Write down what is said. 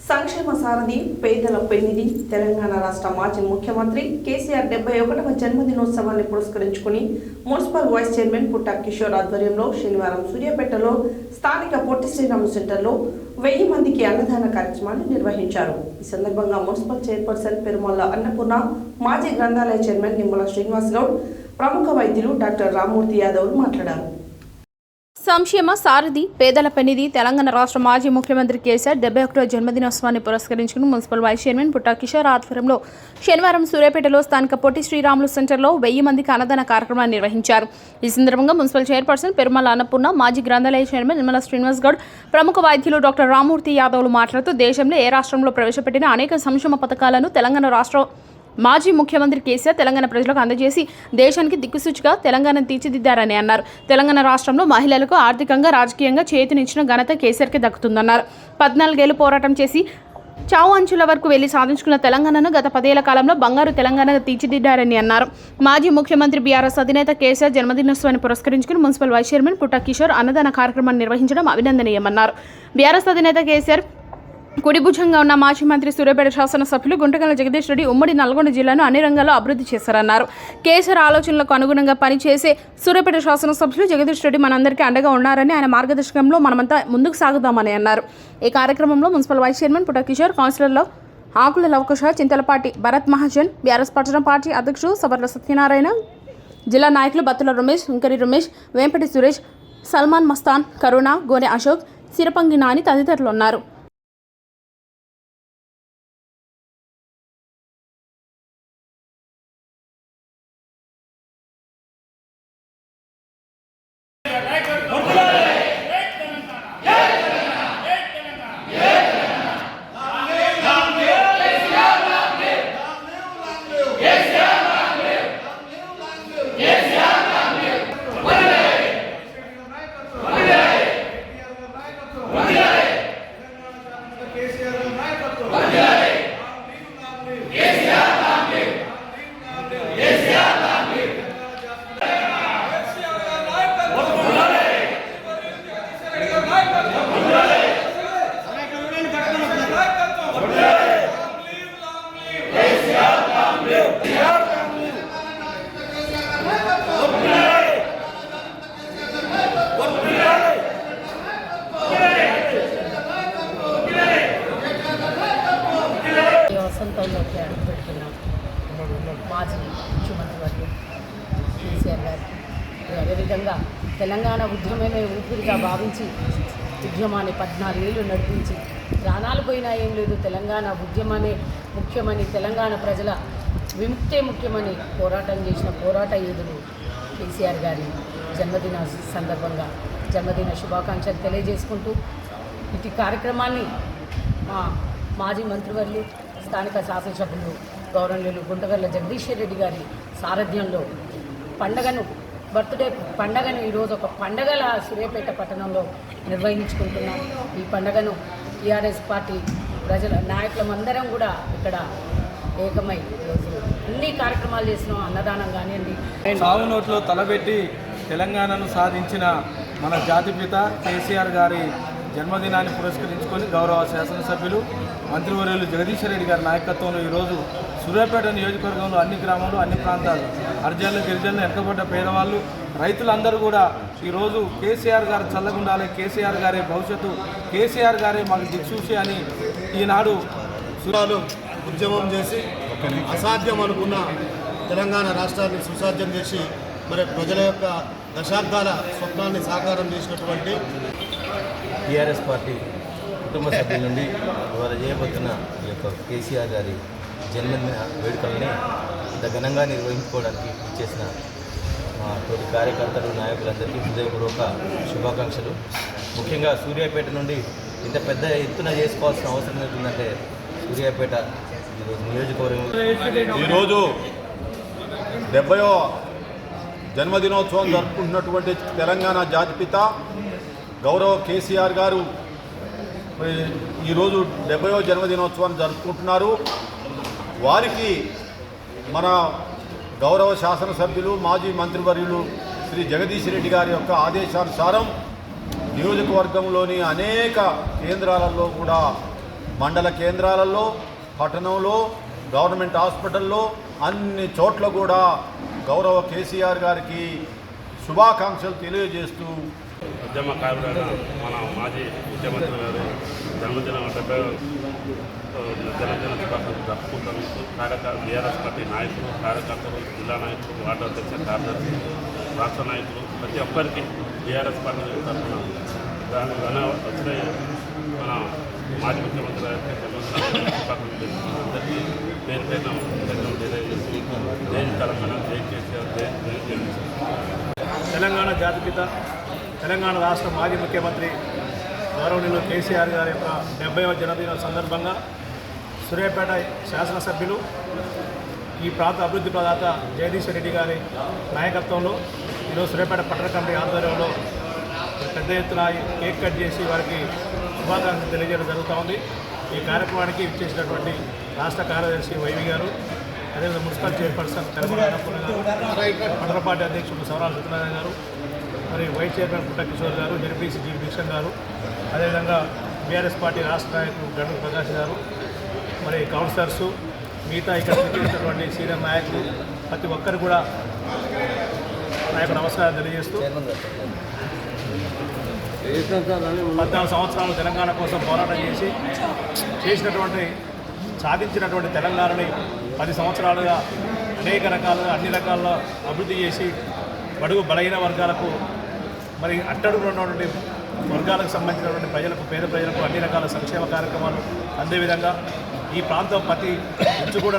సంక్షేమ సారథి పేదల పెన్నిధి తెలంగాణ రాష్ట్ర మాజీ ముఖ్యమంత్రి కేసీఆర్ 71వ జన్మదినోత్సవాన్ని పురస్కరించుకుని మున్సిపల్ వైస్ చైర్మన్ పుట్టా కిషోర్ ఆధ్వర్యంలో శనివారం సూర్యాపేటలో స్థానిక పొట్టి శ్రీరాములు సెంటర్లో 1000 మందికి అన్నదాన కార్యక్రమాన్ని నిర్వహించారు. ఈ సందర్భంగా మున్సిపల్ చైర్పర్సన్ పెరుమల్ల అన్నపూర్ణ, మాజీ గ్రంథాలయ చైర్మన్ నిమ్మల శ్రీనివాస్ గౌడ్, ప్రముఖ వైద్యులు డాక్టర్ రామ్మూర్తి యాదవ్ మాట్లాడారు. సంక్షేమ సారథి పేదల పెన్నిధి తెలంగాణ రాష్ట్ర మాజీ ముఖ్యమంత్రి కేసీఆర్ 71వ జన్మదినోత్సవాన్ని పురస్కరించుకుని మున్సిపల్ వైస్ చైర్మన్ పుట్టా కిషోర్ ఆధ్వర్యంలో శనివారం సూర్యాపేటలో స్థానిక పొట్టి శ్రీరాములు సెంటర్లో 1000 మందికి అన్నదాన కార్యక్రమాన్ని నిర్వహించారు. ఈ సందర్భంగా మున్సిపల్ చైర్పర్సన్ పెరుమల అన్నపూర్ణ, మాజీ గ్రంథాలయ చైర్మన్ నిమ్మల శ్రీనివాస్ గౌడ్, ప్రముఖ వైద్యులు డాక్టర్ రామ్మూర్తి యాదవ్లు మాట్లాడుతూ దేశంలో ఏ రాష్ట్రంలో ప్రవేశపెట్టిన అనేక సంక్షేమ పథకాలను తెలంగాణ రాష్ట్ర మాజీ ముఖ్యమంత్రి కేసీఆర్ తెలంగాణ ప్రజలకు అందజేసి దేశానికి దిక్కుసూచిగా తెలంగాణను తీర్చిదిద్దారని అన్నారు. తెలంగాణ రాష్ట్రంలో మహిళలకు ఆర్థికంగా, రాజకీయంగా చేతినిచ్చిన ఘనత కేసీఆర్కి దక్కుతుందన్నారు. 14 ఏళ్లు పోరాటం చేసి చావు అంచుల వరకు వెళ్లి సాధించుకున్న తెలంగాణను గత 10 ఏళ్ల కాలంలో బంగారు తెలంగాణగా తీర్చిదిద్దారని అన్నారు. మాజీ ముఖ్యమంత్రి బీఆర్ఎస్ అధినేత కేసీఆర్ జన్మదినోత్సవాన్ని పురస్కరించుకుని మున్సిపల్ వైస్ చైర్మన్ పుట్టా కిషోర్ అన్నదాన కార్యక్రమాన్ని నిర్వహించడం అభినందనీయమన్నారు. బీఆర్ఎస్ అధినేత కేసీఆర్ కుడిభుజంగా ఉన్న మాజీ మంత్రి సూర్యాపేట శాసనసభ్యులు గుంటకల్ల జగదీష్ రెడ్డి ఉమ్మడి నల్గొండ జిల్లాను అన్ని రంగాల్లో అభివృద్ధి చేశారన్నారు. కేసీఆర్ ఆలోచనలకు అనుగుణంగా పనిచేసే సూర్యాపేట శాసనసభ్యులు జగదీష్ రెడ్డి మనందరికీ అండగా ఉన్నారని, ఆయన మార్గదర్శకంలో మనమంతా ముందుకు సాగుదామని అన్నారు. ఈ కార్యక్రమంలో మున్సిపల్ వైస్ చైర్మన్ పుట్టా కిషోర్, కౌన్సిలర్లో ఆకుల లవకుశ, చింతలపాటి భరత్ మహాజన్, బీఆర్ఎస్ పట్టణ పార్టీ అధ్యక్షుడు సబర్ల సత్యనారాయణ, జిల్లా నాయకులు బత్తుల రమేష్, వెంకరి రమేష్, వేంపటి సురేష్, సల్మాన్ మస్తాన్, కరుణ, గోనె అశోక్, సిరపంగి నాని తదితరులు ఉన్నారు. వసంతంలోకి అడుగుపెడుతున్నాం. మాజీ ముఖ్యమంత్రి వర్యులు కేసీఆర్ గారు అదేవిధంగా తెలంగాణ ఉద్యమమే ఊపిరిగా భావించి ఉద్యమాన్ని 14 ఏళ్ళు నడిపించి ప్రాణాలు పోయినా ఏం లేదు, తెలంగాణ ఉద్యమమే ముఖ్యమని, తెలంగాణ ప్రజల విముక్తే ముఖ్యమని పోరాటం చేసిన పోరాట యోధుడు కేసీఆర్ గారి జన్మదిన సందర్భంగా జన్మదిన శుభాకాంక్షలు తెలియజేసుకుంటూ ఇటు కార్యక్రమాన్ని మా మాజీ మంత్రివర్యులు స్థానిక శాసనసభ్యులు గౌరవనీయులు గుంటకల్ల జగదీష్ రెడ్డి గారి సారథ్యంలో బర్త్డే పండగను ఈరోజు ఒక పండగల సూర్యాపేట పట్టణంలో నిర్వహించుకుంటున్నాం. ఈ పండగను టీఆర్ఎస్ పార్టీ ప్రజల నాయకులమందరం కూడా ఇక్కడ ఏకమై ఈరోజు అన్ని కార్యక్రమాలు చేసినాం. అన్నదానం కానివ్వండి, సాగు నోట్లో తలబెట్టి తెలంగాణను సాధించిన మన జాతిపిత కేసీఆర్ గారి జన్మదినాన్ని పురస్కరించుకొని గౌరవ శాసనసభ్యులు మంత్రివర్యులు జగదీష్ రెడ్డి గారి నాయకత్వంలో ఈరోజు సూర్యాపేట నియోజకవర్గంలో అన్ని గ్రామాలు, అన్ని ప్రాంతాలు, హరిజనులు, గిరిజనులు, వెనకబడ్డ పేదవాళ్ళు, రైతులందరూ కూడా ఈరోజు కేసీఆర్ గారు చల్లగుండాలి, కేసీఆర్ గారే భవిష్యత్తు, కేసీఆర్ గారే మాకు దిక్సూచి అని ఈనాడు ఉద్యమం చేసి అసాధ్యం అనుకున్న తెలంగాణ రాష్ట్రాన్ని సుసాధ్యం చేసి మరి ప్రజల యొక్క దశాబ్దాల స్వప్నాన్ని సాకారం చేసినటువంటి టీఆర్ఎస్ పార్టీ కుటుంబ సభ్యుల నుండి ఇవాళ చేయబోతున్న ఈ యొక్క కేసీఆర్ గారి జన్మదిన వేడుకల్ని ఇంత ఘనంగా నిర్వహించుకోవడానికి ఇచ్చేసిన మా తోటి కార్యకర్తలు, నాయకులందరికీ హృదయపూర్వక శుభాకాంక్షలు. ముఖ్యంగా సూర్యాపేట నుండి ఇంత పెద్ద ఎత్తున చేసుకోవాల్సిన అవసరం ఏంటంటే సూర్యాపేట ఈరోజు నియోజకవర్గం ఈరోజు 70వ జన్మదినోత్సవం జరుపుకుంటున్నటువంటి తెలంగాణ జాతిపిత గౌరవ కేసీఆర్ గారు ఈరోజు 70వ జన్మదినోత్సవాన్ని జరుపుకుంటున్నారు. వారికి మన గౌరవ శాసనసభ్యులు మాజీ మంత్రివర్యులు శ్రీ జగదీష్ రెడ్డి గారి యొక్క ఆదేశానుసారం నియోజకవర్గంలోని అనేక కేంద్రాలలో కూడా మండల కేంద్రాలలో, పట్టణంలో, గవర్నమెంట్ హాస్పిటల్లో అన్ని చోట్ల కూడా గౌరవ కేసీఆర్ గారికి శుభాకాంక్షలు తెలియజేస్తూ ఉద్యమకారుడైన మన మాజీ ముఖ్యమంత్రి గారు జన్మదిన 70వ జన్మదిన శుభాకాంక్షలు జరుపుకుంటారు. బీఆర్ఎస్ పార్టీ నాయకులు, కార్యకర్తలు, జిల్లా నాయకులు, వార్డు అధ్యక్ష కార్యదర్శి, రాష్ట్ర నాయకులు ప్రతి ఒక్కరికి బీఆర్ఎస్ పార్టీ తరఫున దాని వచ్చిన మన మాజీ ముఖ్యమంత్రి గారికి శుభాకాంక్షలు తెలుపుతున్నాం. అందరికీ పేరు పేరున తెలియజేసి జై తెలంగాణ, జై కేసీఆర్, జై తెలంగాణ జాతిపిత, తెలంగాణ రాష్ట్ర మాజీ ముఖ్యమంత్రి గౌరవనీయులు కేసీఆర్ గారి యొక్క 70వ జన్మదిన సందర్భంగా సూర్యాపేట శాసనసభ్యులు, ఈ ప్రాంత అభివృద్ధి ప్రదాత జగదీశ్వర్ రెడ్డి గారి నాయకత్వంలో ఈరోజు సూర్యాపేట పట్టణ కమిటీ ఆధ్వర్యంలో పెద్ద ఎత్తున కేక్ కట్ చేసి వారికి శుభాకాంక్షలు తెలియజేయడం జరుగుతూ ఉంది. ఈ కార్యక్రమానికి ఇచ్చేసినటువంటి రాష్ట్ర కార్యదర్శి వైవి గారు, అదేవిధంగా మున్సిపల్ చైర్పర్సన్ తెలంగాణ అన్నపూర్ణ గారు, మండల పార్టీ అధ్యక్షుడు సవరాల సత్యనారాయణ గారు, మరి వైస్ చైర్మన్ పుట్ట కిషోర్ గారు, జెడ్పీసీ జీ భిక్షన్ గారు, అదేవిధంగా బీఆర్ఎస్ పార్టీ రాష్ట్ర నాయకులు గండు ప్రకాష్ గారు, మరి కౌన్సిలర్సు, మిగతా ఇక్కడ చేసినటువంటి సీనియర్ నాయకులు ప్రతి ఒక్కరు కూడా నా యొక్క నమస్కారం తెలియజేస్తూ 14 సంవత్సరాలు తెలంగాణ కోసం పోరాటం చేసి సాధించినటువంటి తెలంగాణని 10 సంవత్సరాలుగా అనేక రకాలుగా అన్ని రకాల అభివృద్ధి చేసి బడుగు బలహీన వర్గాలకు, మరి అట్టడుగులో ఉన్నటువంటి వర్గాలకు సంబంధించినటువంటి ప్రజలకు, పేద ప్రజలకు అన్ని రకాల సంక్షేమ కార్యక్రమాలు అందేవిధంగా ఈ ప్రాంతం ప్రతి ఇంచు కూడా